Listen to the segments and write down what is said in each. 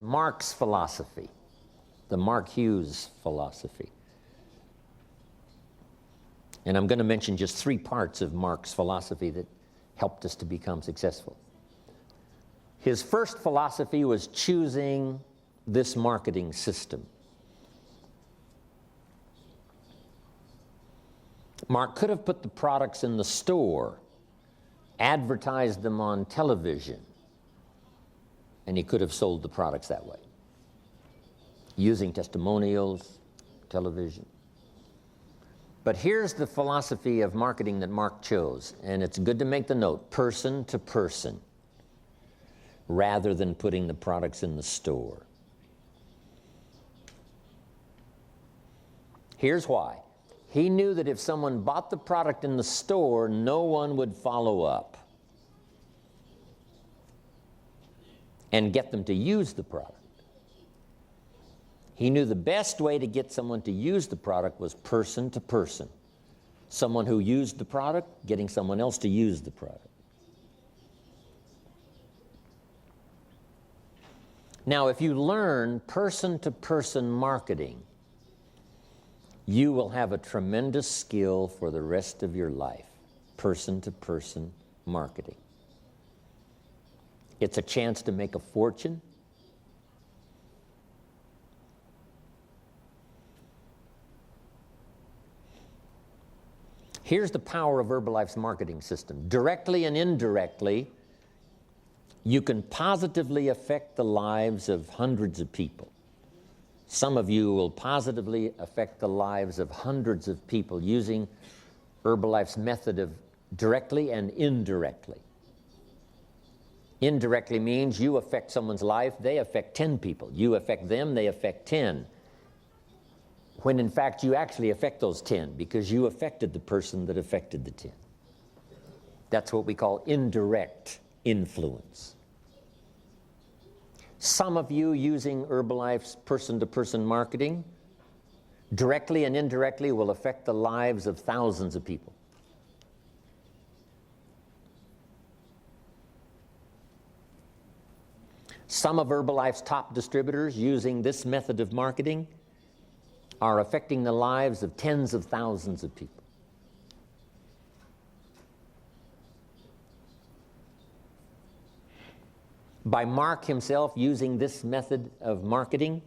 Mark's philosophy, the Mark Hughes philosophy. And I'm going to mention just 3 parts of Mark's philosophy that helped us to become successful. His first philosophy was choosing this marketing system. Mark could have put the products in the store, advertised them on television, and he could have sold the products that way, using testimonials, television. But here's the philosophy of marketing that Mark chose, and it's good to make the note, person to person, rather than putting the products in the store. Here's why. He knew that if someone bought the product in the store, no one would follow up and get them to use the product. He knew the best way to get someone to use the product was person to person. Someone who used the product, getting someone else to use the product. Now, if you learn person-to-person marketing, you will have a tremendous skill for the rest of your life, person-to-person marketing. It's a chance to make a fortune. Here's the power of Herbalife's marketing system. Directly and indirectly, you can positively affect the lives of hundreds of people. Some of you will positively affect the lives of hundreds of people using Herbalife's method of directly and indirectly. Indirectly means you affect someone's life, they affect 10 people. You affect them, they affect 10. When in fact you actually affect those 10 because you affected the person that affected the 10. That's what we call indirect influence. Some of you using Herbalife's person-to-person marketing directly and indirectly will affect the lives of thousands of people. Some of Herbalife's top distributors using this method of marketing are affecting the lives of tens of thousands of people. By Mark himself using this method of marketing,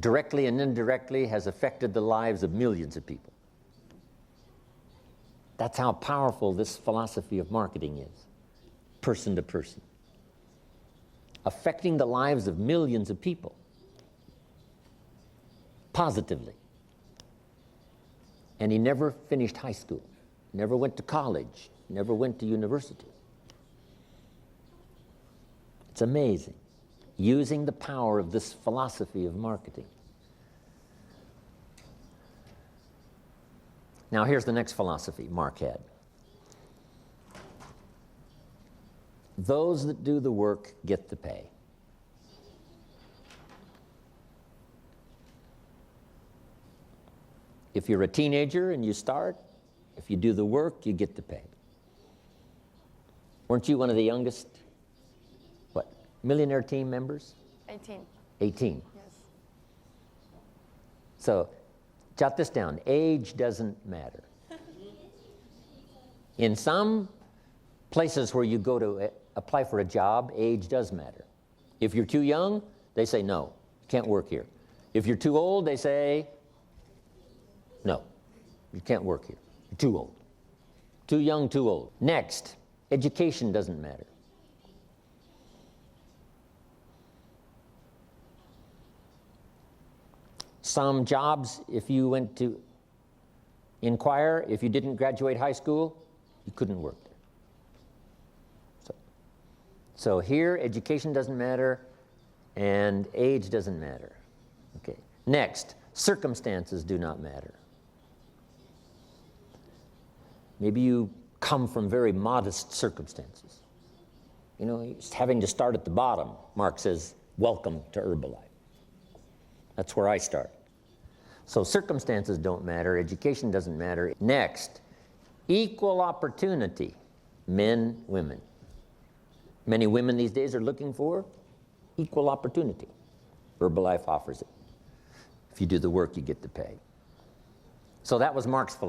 directly and indirectly has affected the lives of millions of people. That's how powerful this philosophy of marketing is, person to person. Affecting the lives of millions of people positively. And he never finished high school, never went to college, never went to university. It's amazing, using the power of this philosophy of marketing. Now here's the next philosophy Mark had. Those that do the work get the pay. If you're a teenager and you start, if you do the work, you get the pay. Weren't you one of the youngest, millionaire team members? 18. 18. Yes. So, jot this down. Age doesn't matter. In some places where you go to apply for a job, age does matter. If you're too young, they say no, you can't work here. If you're too old, they say no, you can't work here. You're too old. Too young, too old. Next, education doesn't matter. Some jobs, if you went to inquire, if you didn't graduate high school, you couldn't work there. So here, education doesn't matter, and age doesn't matter. Okay. Next, circumstances do not matter. Maybe you come from very modest circumstances. You know, having to start at the bottom. Mark says, welcome to Herbalife. That's where I start. So circumstances don't matter, education doesn't matter. Next, equal opportunity, men, women. Many women these days are looking for equal opportunity. Herbalife offers it. If you do the work, you get to pay. So that was Mark's philosophy.